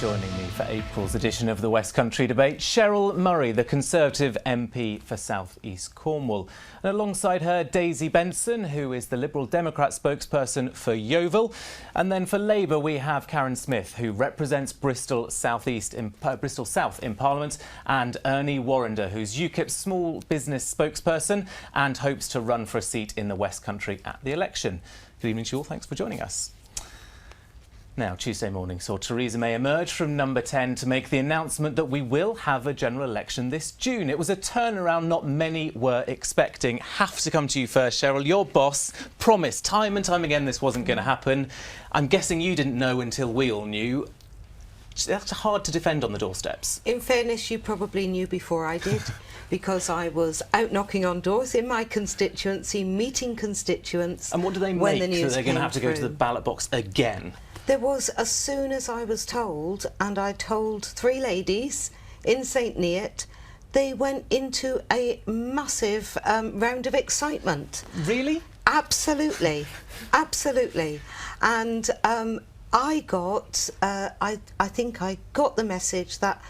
Joining me for April's edition of the West Country Debate, Cheryl Murray, the Conservative MP for South East Cornwall. And alongside her, Daisy Benson, who is the Liberal Democrat spokesperson for Yeovil. And then for Labour, we have Karen Smith, who represents Bristol South in Parliament, and Ernie Warrender, who's UKIP's small business spokesperson and hopes to run for a seat in the West Country at the election. Good evening to you all. Thanks for joining us. Now, Tuesday morning saw Theresa May emerge from number 10 to make the announcement that we will have a general election this June. It was a turnaround not many were expecting. Have to come to you first, Cheryl. Your boss promised time and time again this wasn't going to happen. I'm guessing you didn't know until we all knew. That's hard to defend on the doorsteps. In fairness, you probably knew before I did, because I was out knocking on doors in my constituency, meeting constituents. And what do they make that they're going to have to go to the ballot box again? There was, as soon as I was told, and I told three ladies in St Neot, they went into a massive round of excitement. Really? Absolutely, absolutely. And I think I got the message that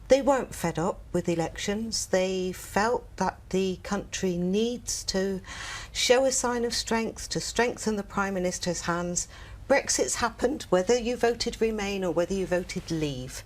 they weren't fed up with elections. They felt that the country needs to show a sign of strength, to strengthen the Prime Minister's hands. Brexit's happened, whether you voted Remain or whether you voted Leave.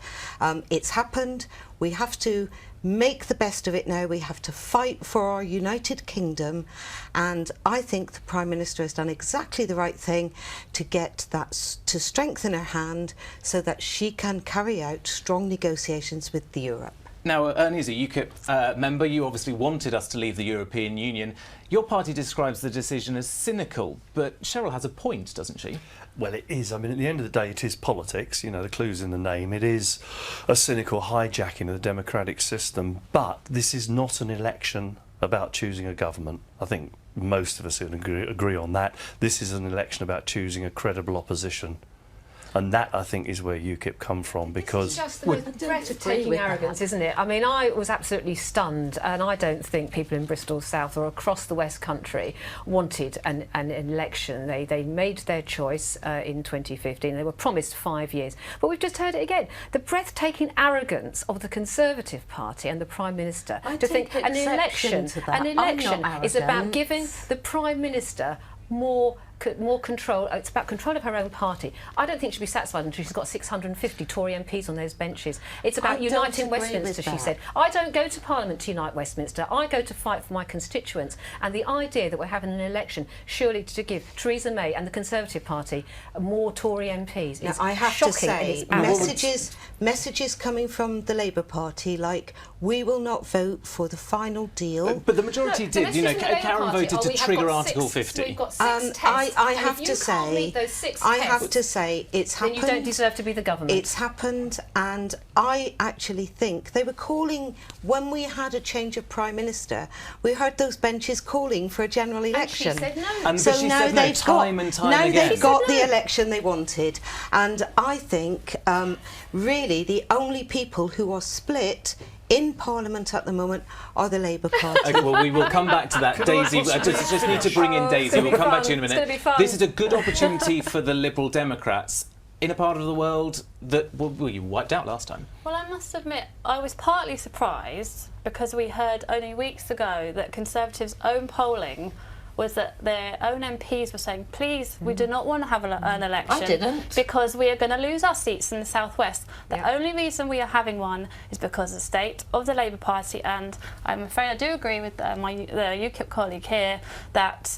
It's happened. We have to make the best of it now. We have to fight for our United Kingdom. And I think the Prime Minister has done exactly the right thing to get that, to strengthen her hand so that she can carry out strong negotiations with Europe. Now, Ernie is a UKIP member. You obviously wanted us to leave the European Union. Your party describes the decision as cynical, but Cheryl has a point, doesn't she? Well, it is. I mean, at the end of the day, it is politics. You know, the clue's in the name. It is a cynical hijacking of the democratic system. But this is not an election about choosing a government. I think most of us would agree on that. This is an election about choosing a credible opposition. And that, I think, is where UKIP come from, because... It's just the most breathtaking arrogance, isn't it? I mean, I was absolutely stunned, and I don't think people in Bristol South or across the West Country wanted an election. They made their choice in 2015. They were promised 5 years. But we've just heard it again. The breathtaking arrogance of the Conservative Party and the Prime Minister to think an election is about giving the Prime Minister more control. It's about control of her own party. I don't think she'll be satisfied until she's got 650 Tory MPs on those benches. It's about uniting Westminster, she said. I don't go to Parliament to unite Westminster. I go to fight for my constituents. And the idea that we're having an election surely to give Theresa May and the Conservative Party more Tory MPs is I have shocking. To say, messages coming from the Labour Party like, we will not vote for the final deal. But the majority did. You know, Karen voted to trigger Article 50. We've got six tests. I have to say, it's happened. Then you don't deserve to be the government. It's happened, and I actually think they were calling, when we had a change of Prime Minister, we heard those benches calling for a general election. And she said no. And so she now said no they've time and time again. Now they've got the election they wanted. And I think, really, the only people who are split in Parliament at the moment are the Labour Party. Okay, well, we will come back to that. Daisy, I just need to bring in Daisy. We'll come back to you in a minute. This is a good opportunity for the Liberal Democrats in a part of the world that you wiped out last time. Well, I must admit, I was partly surprised because we heard only weeks ago that Conservatives' own polling was that their own MPs were saying, please, we do not want to have an election. I didn't. Because we are going to lose our seats in the South West. The only reason we are having one is because of the state of the Labour Party, and I'm afraid I do agree with the UKIP colleague here that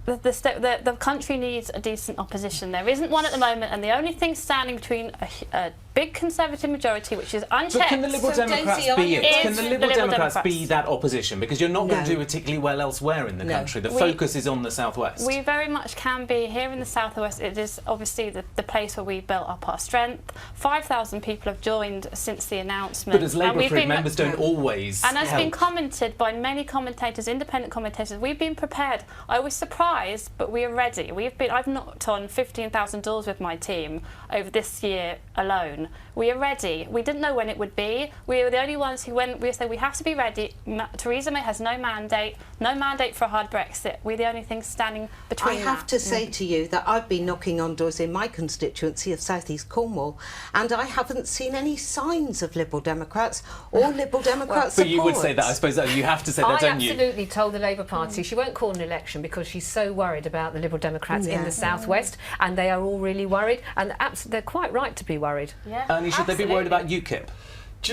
the country needs a decent opposition. There isn't one at the moment, and the only thing standing between a big Conservative majority, which is unchecked. But can the Liberal Democrats be it? Can the Liberal Democrats be that opposition? Because you're not going to do particularly well elsewhere in the country. The focus is on the South West. We very much can be. Here in the South West, it is obviously the place where we built up our strength. 5,000 people have joined since the announcement. But as Labour members don't always And as been commented by many commentators, independent commentators, we've been prepared. I was surprised, but we are ready. I've knocked on 15,000 doors with my team over this year alone. election. We are ready. We didn't know when it would be. We were the only ones who, when we said we have to be ready, Theresa May has no mandate for a hard Brexit. We're the only things standing between I have to say to you that I've been knocking on doors in my constituency of South East Cornwall, and I haven't seen any signs of Liberal Democrats or Liberal Democrat But you would say that, I suppose, you have to say that, don't you? I absolutely told the Labour Party she won't call an election because she's so worried about the Liberal Democrats in the southwest, and they are all really worried, and they're quite right to be worried. Yeah, Ernie, should they be worried about UKIP?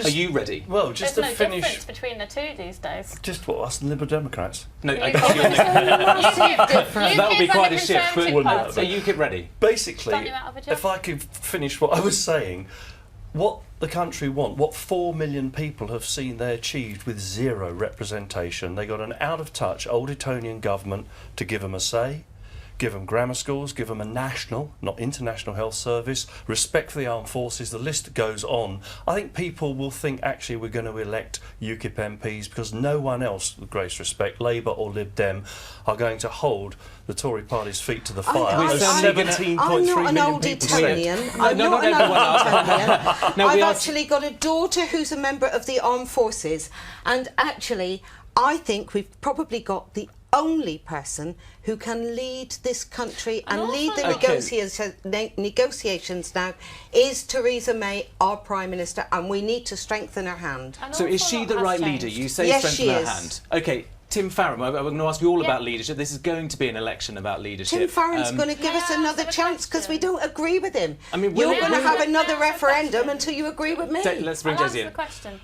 Are you ready? Well, just There's to no finish. difference between the two these days. Just what, us and Liberal Democrats? No, I guess you're that would be UKIP quite and a shift. But Well, no, are UKIP ready? Basically, Start you out of a job. if I could finish what I was saying, what the country want, what 4 million people have seen they achieved with zero representation. They got an out-of-touch old Etonian government to give them a say, give them grammar schools, give them a national, not international health service, respect for the armed forces, the list goes on. I think people will think actually we're going to elect UKIP MPs because no one else, with great respect, Labour or Lib Dem, are going to hold the Tory party's feet to the fire. I'm Those not 17.3 an million old people Etonian. I'm not an old Etonian. No, I've actually got a daughter who's a member of the armed forces, and actually I think we've probably got the only person who can lead this country and lead the negotiations now is Theresa May, our Prime Minister, and we need to strengthen her hand. So is she the right leader? You say Yes, strengthen she her is. hand. OK, Tim Farron, I'm going to ask you all about leadership. This is going to be an election about leadership. Tim Farron's going to give us another chance because we don't agree with him. I mean, you're going to have another referendum until you agree with me. Let's bring I'll Jazzy answer the in. question.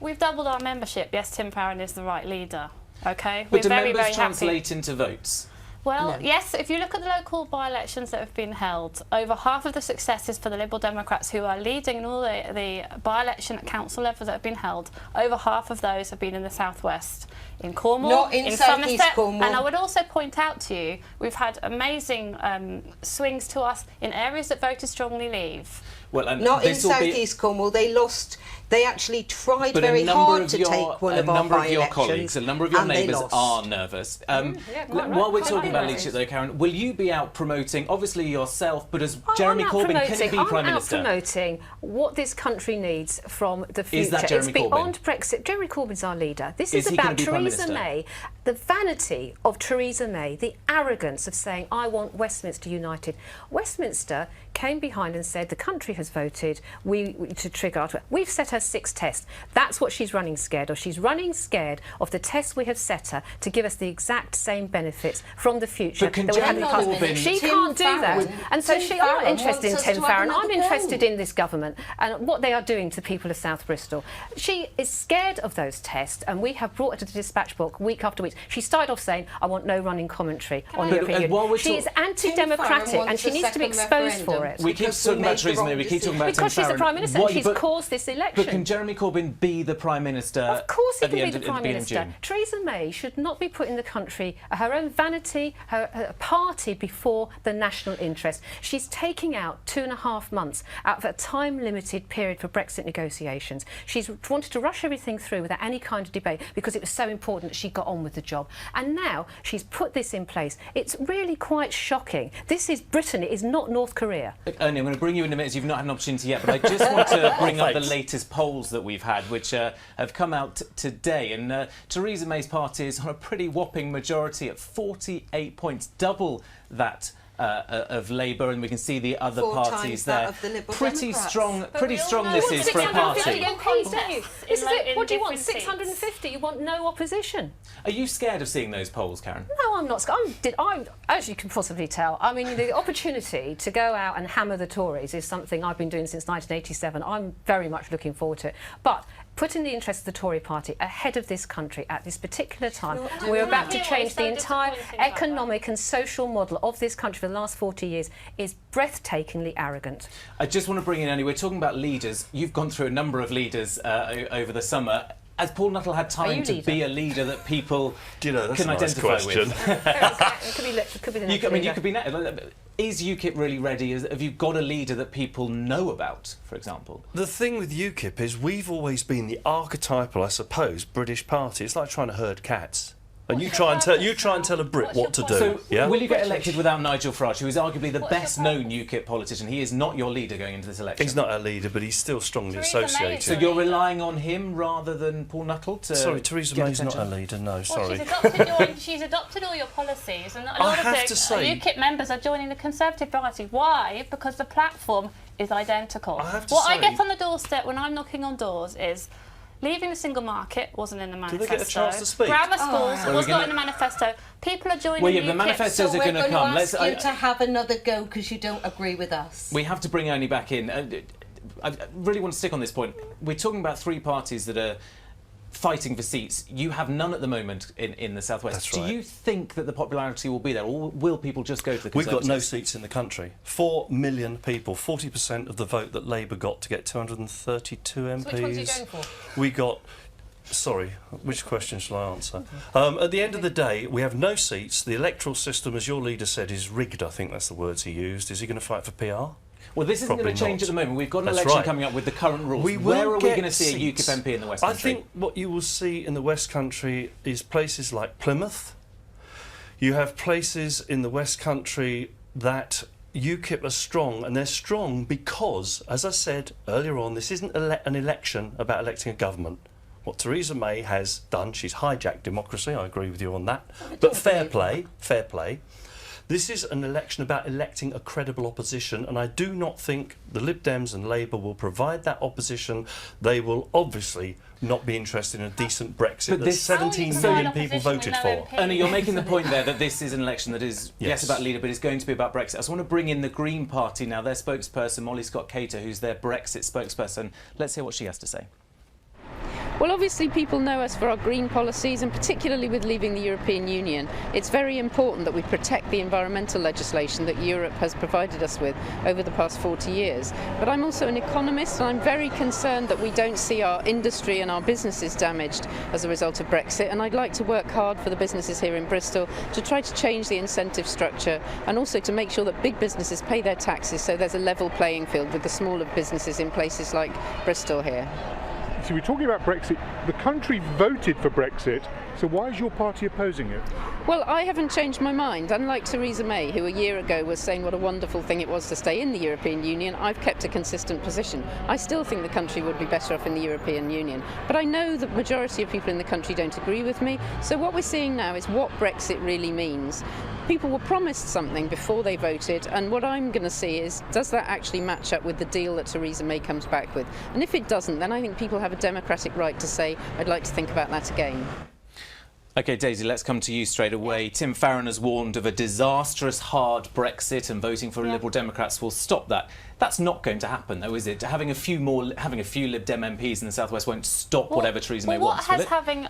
We've doubled our membership. Yes, Tim Farron is the right leader. Okay, But we're do very, members very translate happy. into votes? Well, No. yes, if you look at the local by-elections that have been held, over half of the successes for the Liberal Democrats who are leading in all the by-election at council level that have been held, over half of those have been in the southwest. In Cornwall, Not in South East Somerset, Cornwall. and I would also point out to you, we've had amazing swings to us in areas that voters strongly leave. Well, and Not in this will South be- East Cornwall. They lost. They actually tried But very a number hard of to your, take one a of our number of your by-elections, colleagues, a number of your and they neighbours lost. are nervous. quite While we're right. talking about Quite leadership, right. though, Karen, will you be out promoting, obviously yourself, but as I'm Jeremy out Corbyn, can he promoting- be Prime Minister? I'm out promoting what this country needs from the future. Is that Jeremy it's beyond Corbyn? Brexit. Jeremy Corbyn's our leader. This Is is he gonna about be Prime Theresa Minister? May, the vanity of Theresa May, the arrogance of saying, I want Westminster united. Westminster came behind and said, the country has voted to trigger our... We've set her 6 tests. That's what she's running scared of. She's running scared of the tests we have set her to give us the exact same benefits from the future But can that we had in the past. Jeremy Corbyn- She Tim can't do that. Farron- And so Tim I'm not Farron interested in wants us Tim to have Farron. I'm another interested go. in this government and what they are doing to the people of South Bristol. She is scared of those tests, and we have brought her to the dispatch book week after week. She started off saying, I want no running commentary on But, European while we're Union. She talk- is anti-democratic Tim Farron and she wants needs a to be second exposed for referendum. it. We keep Because talking we about made the Theresa May, wrong we keep talking decision. about Because Tim she's the Farron. Prime Minister What- and she's but- caused this election. But can Jeremy Corbyn be the Prime Minister Of course he at the can end be of the Prime beginning of Minister. June? Theresa May should not be putting the country, her own vanity, her party before the national interest. She's taking out 2.5 months out of a time-limited period for Brexit negotiations. She's wanted to rush everything through without any kind of debate because it was so important that she got on with the job. And now she's put this in place. It's really quite shocking. This is Britain, it is not North Korea. Look, Ernie, I'm going to bring you in a minute as you've not had an opportunity yet, but I just want to bring up the Thanks. latest polls that we've had, which have come out today. And Theresa May's party is on a pretty whopping majority at 48 points, double that of Labour, and we can see the other 4 parties times there. that of the Liberal Pretty Democrats. strong, But pretty we all strong know this what is for a 650 party. MPs, don't you? This is it. In What do you want? different seats. 650? You want no opposition? Are you scared of seeing those polls, Karen? No, I'm not. As you can possibly tell, I mean, the opportunity to go out and hammer the Tories is something I've been doing since 1987. I'm very much looking forward to it. But putting the interests of the Tory party ahead of this country at this particular time, we're about to change the entire economic and social model of this country for the last 40 years, is breathtakingly arrogant. I just want to bring in, Ernie, we're talking about leaders. You've gone through a number of leaders over the summer. Has Paul Nuttall had time to be a leader that people Do you know, that's can a nice identify question. with? It could be the next I mean, you leader. could be. Is UKIP really ready? Have you got a leader that people know about, for example? The thing with UKIP is we've always been the archetypal, I suppose, British party. It's like trying to herd cats. And you try and tell a Brit what to do. So, yeah? will you get elected without Nigel Farage, who is arguably the best-known UKIP politician? He is not your leader going into this election. He's not our leader, but he's still strongly associated. So you're relying on him rather than Paul Nuttall to... Sorry, Theresa May's not our leader, no, sorry. She's adopted all your policies, and a I lot have of to the say- UKIP members are joining the Conservative Party. Why? Because the platform is identical. I have to What I say- get on the doorstep when I'm knocking on doors is leaving the single market wasn't in the manifesto. Do they get a chance to speak? Grammar schools Well, was not in the manifesto. People are joining Well, yeah, UKIP. the manifestos are going to come. Let's ask you to have another go because you don't agree with us. We have to bring Ernie back in. I really want to stick on this point. We're talking about three parties that are fighting for seats. You have none at the moment in the South West. That's right. Do you think that the popularity will be there, or will people just go to the We've Conservatives? got no seats in the country. 4 million people, 40% of the vote that Labour got to get 232 MPs. So which ones are you going for? We got... Sorry, which question shall I answer? At the end of the day, we have no seats. The electoral system, as your leader said, is rigged. I think that's the words he used. Is he going to fight for PR? Well, this isn't going Probably to change not. at the moment. We've got an That's election right. coming up with the current rules. We will Where are we get going to see seats. a UKIP MP in the West I Country? think what you will see in the West Country is places like Plymouth. You have places in the West Country that UKIP are strong, and they're strong because, as I said earlier on, this isn't an election about electing a government. What Theresa May has done, she's hijacked democracy, I agree with you on that. But fair play. This is an election about electing a credible opposition, and I do not think the Lib Dems and Labour will provide that opposition. They will obviously not be interested in a decent Brexit But that this- 17 million people voted for. Ernie, you're making the point there that this is an election that is, yes, Yes. about leader, but is going to be about Brexit. I just want to bring in the Green Party now, their spokesperson, Molly Scott-Cater, who's their Brexit spokesperson. Let's hear what she has to say. Well, obviously people know us for our green policies, and particularly with leaving the European Union, it's very important that we protect the environmental legislation that Europe has provided us with over the past 40 years. But I'm also an economist, and I'm very concerned that we don't see our industry and our businesses damaged as a result of Brexit, and I'd like to work hard for the businesses here in Bristol to try to change the incentive structure, and also to make sure that big businesses pay their taxes so there's a level playing field with the smaller businesses in places like Bristol here. So we're talking about Brexit. The country voted for Brexit, so why is your party opposing it? Well, I haven't changed my mind. Unlike Theresa May, who a year ago was saying what a wonderful thing it was to stay in the European Union, I've kept a consistent position. I still think the country would be better off in the European Union. But I know that the majority of people in the country don't agree with me. So what we're seeing now is what Brexit really means. People were promised something before they voted, and what I'm going to see is, does that actually match up with the deal that Theresa May comes back with? And if it doesn't, then I think people have a democratic right to say, I'd like to think about that again. OK, Daisy, let's come to you straight away. Tim Farron has warned of a disastrous hard Brexit, and voting for Liberal Democrats will stop that. That's not going to happen, though, is it? Having a few Lib Dem MPs in the South West won't stop whatever Theresa May wants, will it? What has having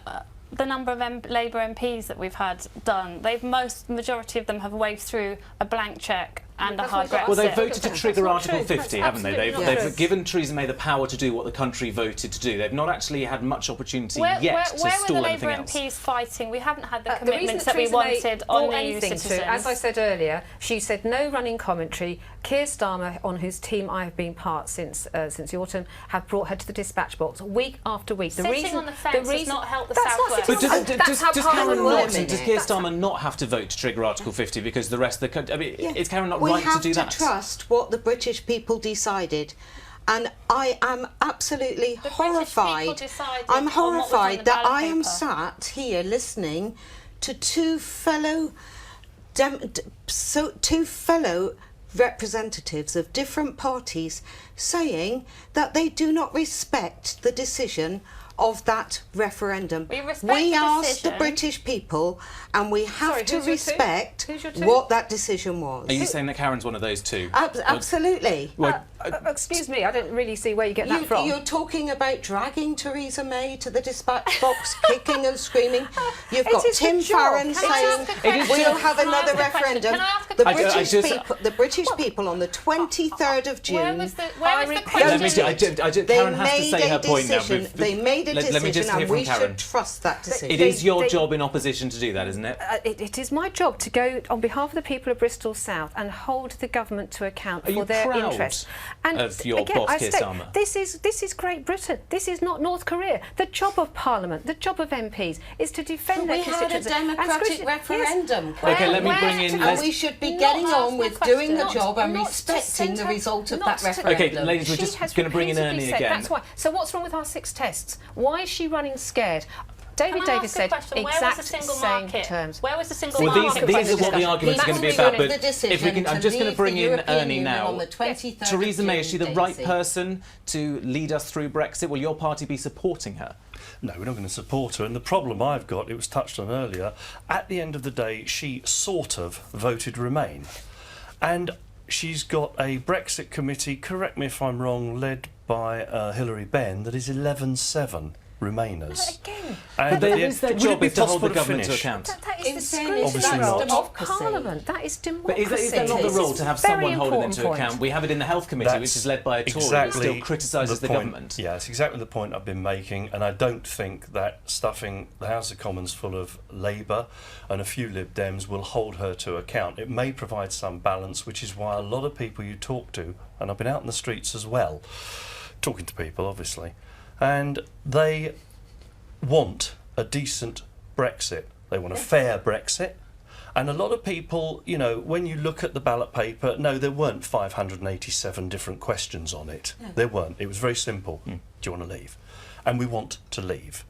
the number of Labour MPs that we've had done? Majority of them have waved through a blank cheque and a hard Brexit. Well, they've voted to trigger Article 50, haven't they? absolutely They've given Theresa May the power to do what the country voted to do. They've not actually had much opportunity Where yet to were the stall Labour anything else. MPs fighting? We haven't had the The reason commitments that we Theresa May wanted on brought the EU anything citizens. to, as I said earlier, she said no running commentary. Keir Starmer, on whose team I have been part since the autumn, have brought her to the dispatch box week after week. Sitting on the fence does not help the That's not South sitting West. on- But that's how does Parliament Karen works. does Keir Starmer not have to vote to trigger Article 50 because the rest of the country... I mean, is Karen not right to do that? We have to trust what the British people decided. And I am absolutely horrified. I'm horrified that I am sat here listening to two fellow representatives of different parties saying that they do not respect the decision of that referendum. We respect the asked decision. the British people, and we have Sorry, to who's your two? respect Who's your two? what that decision was. Are you saying that Karen's one of those two? Absolutely. Excuse me, I don't really see where you get that from. You're talking about dragging Theresa May to the dispatch box, kicking and screaming. You've got is her Tim job. Farron Can I saying ask a question? we'll have Can I another ask a question? referendum. Can I ask a The question? British people on the 23rd of June. Where was the question? Karen has to say her point now. They made made a decision and we should trust that decision. It is your job in opposition to do that, isn't it? It is my job to go on behalf of the people of Bristol South and hold the government to account for their interests. And of your boss, Keir Starmer? This is Great Britain. This is not North Korea. The job of Parliament, the job of MPs, is to defend their constituencies. We had a democratic referendum. Yes. OK, let me bring in... And we should be getting on with doing the job and respecting the result of that referendum. OK, ladies, we're just going to bring in Ernie again. That's why. So what's wrong with our 6 tests? Why is she running scared? David Davis said exact same terms. Where was the single market? These are what the arguments are going to be about. But if we can, I'm just going to bring in Ernie now. On the 23rd Theresa May, is she the right Daisy. person to lead us through Brexit? Will your party be supporting her? No, we're not going to support her. And the problem I've got, it was touched on earlier, at the end of the day, she sort of voted Remain. And she's got a Brexit committee, correct me if I'm wrong, led by Hilary Benn, that is 11-7 Remainers. Again, and that is their job, is to hold the government to account. That is the Obviously scrutiny not. of Parliament. That is democracy. But is that not the role, to have someone holding them to account? We have it in the Health Committee, which is led by a Tory who still criticises the government. Yeah, it's exactly the point I've been making, and I don't think that stuffing the House of Commons full of Labour and a few Lib Dems will hold her to account. It may provide some balance, which is why a lot of people you talk to, and I've been out in the streets as well, talking to people, obviously, and they want a decent Brexit. They want a fair Brexit. And a lot of people, you know, when you look at the ballot paper, no, there weren't 587 different questions on it. No. There weren't. It was very simple. Do you want to leave? And we want to leave.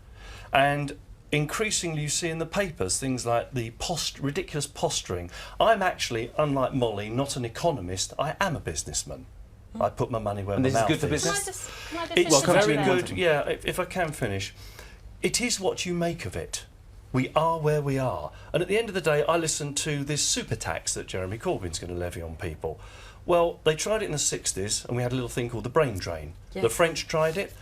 And increasingly you see in the papers things like the ridiculous posturing. I'm actually, unlike Molly, not an economist. I am a businessman. I put my money where my mouth is. And this is good for business? Can I just It's very good, then. yeah, if I can finish. It is what you make of it. We are where we are. And at the end of the day, I listen to this super tax that Jeremy Corbyn's going to levy on people. Well, they tried it in the 60s, and we had a little thing called the brain drain. Yes. The French tried it.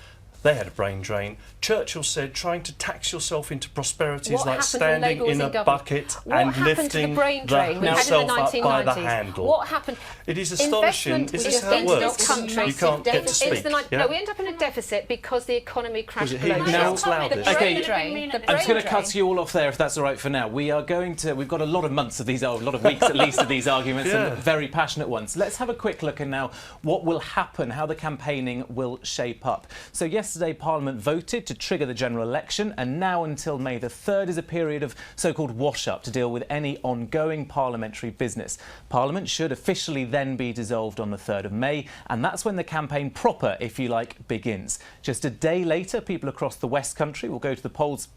They had a brain drain. Churchill said trying to tax yourself into prosperity is like standing in a bucket and lifting yourself up by the handle. What happened? It is astonishing. Is this how it works? You can't get to speak. No, we end up in a deficit because the economy crashed below. I'm just going to cut you all off there if that's all right for now. We've got a lot of months of these, a lot of weeks at least of these arguments, and very passionate ones. Let's have a quick look at now what will happen, how the campaigning will shape up. So yesterday Parliament voted to trigger the general election, and now until May the 3rd is a period of so-called wash-up to deal with any ongoing parliamentary business. Parliament should officially then be dissolved on the 3rd of May, and that's when the campaign proper, if you like, begins. Just a day later, people across the West Country will go to the polls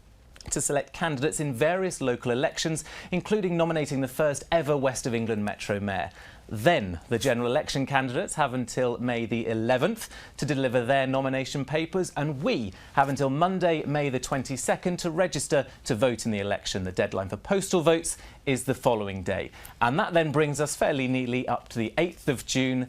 to select candidates in various local elections, including nominating the first ever West of England Metro Mayor. Then the general election candidates have until May the 11th to deliver their nomination papers, and we have until Monday, May the 22nd to register to vote in the election. The deadline for postal votes is the following day. And that then brings us fairly neatly up to the 8th of June,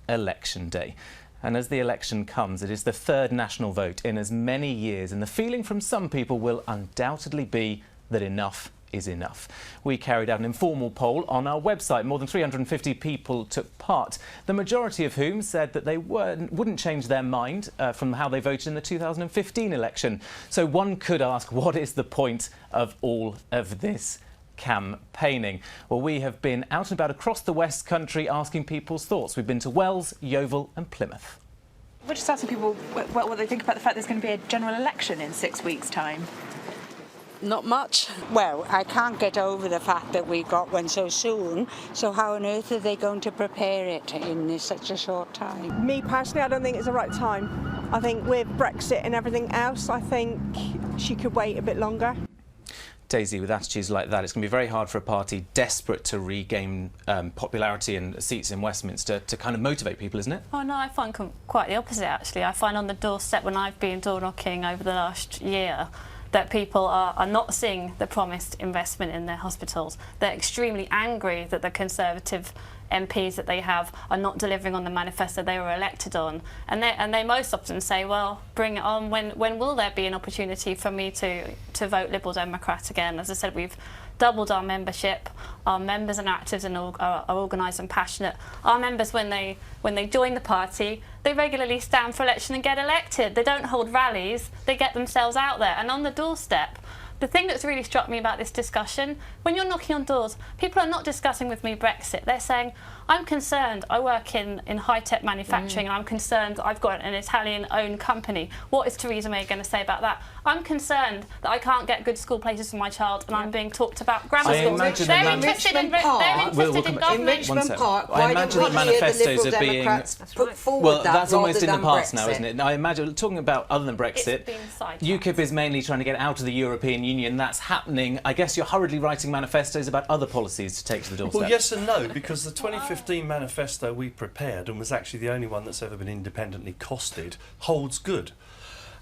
Election Day. And as the election comes, it is the 3rd national vote in as many years, and the feeling from some people will undoubtedly be that enough is enough. We carried out an informal poll on our website. More than 350 people took part, the majority of whom said that they wouldn't change their mind from how they voted in the 2015 election. So one could ask, what is the point of all of this campaigning? Well, we have been out and about across the West Country asking people's thoughts. We've been to Wells, Yeovil and Plymouth. We're just asking people what they think about the fact there's going to be a general election in 6 weeks' time. Not much. Well, I can't get over the fact that we got one so soon, so how on earth are they going to prepare it in such a short time? Me personally, I don't think it's the right time. I think with Brexit and everything else, I think she could wait a bit longer. Daisy, with attitudes like that, it's going to be very hard for a party desperate to regain popularity and seats in Westminster to kind of motivate people, isn't it? Oh no, I find quite the opposite actually. I find on the doorstep when I've been door knocking over the last year that people are not seeing the promised investment in their hospitals. They're extremely angry that the Conservative MPs that they have are not delivering on the manifesto they were elected on, and they most often say, well, bring it on. When will there be an opportunity for me to vote Liberal Democrat again? As I said, we've doubled our membership. Our members and actives are organised and passionate. Our members, when they join the party, they regularly stand for election and get elected. They don't hold rallies, they get themselves out there and on the doorstep. The thing that's really struck me about this discussion, when you're knocking on doors, people are not discussing with me Brexit. They're saying, I'm concerned, I work in high-tech manufacturing and I'm concerned I've got an Italian-owned company. What is Theresa May going to say about that? I'm concerned that I can't get good school places for my child and I'm being talked about grammar schools. They're interested in government. In Richmond Park, I imagine that manifestos are being put forward well, that that's almost in the rather past than now, isn't it? Now, I imagine, talking about other than Brexit, UKIP is mainly trying to get out of the European Union. That's happening. I guess you're hurriedly writing manifestos about other policies to take to the doorstep. Well, yes and no, because the 2015 manifesto we prepared, and was actually the only one that's ever been independently costed, holds good.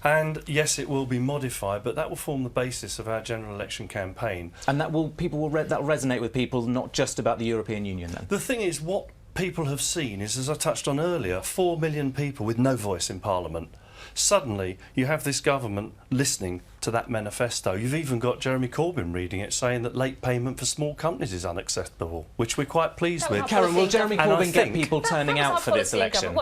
And yes, it will be modified, but that will form the basis of our general election campaign. And that will resonate with people, not just about the European Union then? The thing is, what people have seen is, as I touched on earlier, 4 million people with no voice in Parliament. Suddenly, you have this government listening to that manifesto. You've even got Jeremy Corbyn reading it, saying that late payment for small companies is unacceptable, which we're quite pleased with. Karen, will Jeremy Corbyn get people turning out for this election?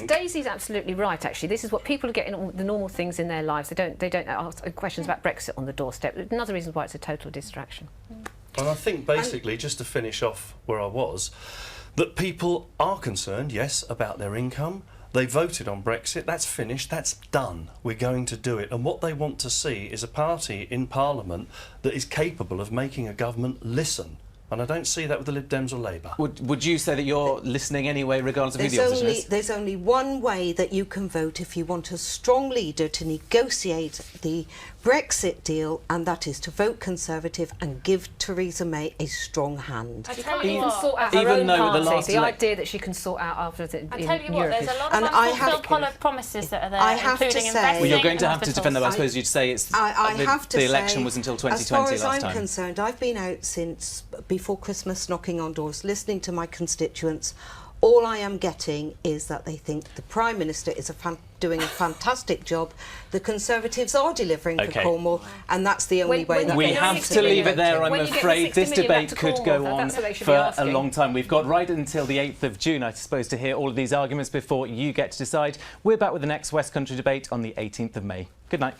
Daisy's absolutely right, actually. This is what people are getting, all the normal things in their lives. They don't ask questions about Brexit on the doorstep. Another reason why it's a total distraction. And I think, basically, just to finish off where I was, that people are concerned, yes, about their income. They voted on Brexit, that's finished, that's done. We're going to do it. And what they want to see is a party in Parliament that is capable of making a government listen. And I don't see that with the Lib Dems or Labour. Would you say that you're listening anyway, regardless of who the opposition is? There's only one way that you can vote if you want a strong leader to negotiate the Brexit deal, and that is to vote Conservative and give Theresa May a strong hand. I tell you what, sort out her own party, the idea that she can sort out after the I tell you what, there's a lot of unfulfilled promises that are there, including investing. Well, you're going to have to defend them. I suppose you'd say it's the election was until 2020 last time. As far as I'm concerned, I've been out since before Christmas knocking on doors, listening to my constituents. All I am getting is that they think the Prime Minister is doing a fantastic job. The Conservatives are delivering for Cornwall, and that's the only way that we have to leave it there, I'm afraid. This debate could go on for a long time. We've got right until the 8th of June, I suppose, to hear all of these arguments before you get to decide. We're back with the next West Country debate on the 18th of May. Good night.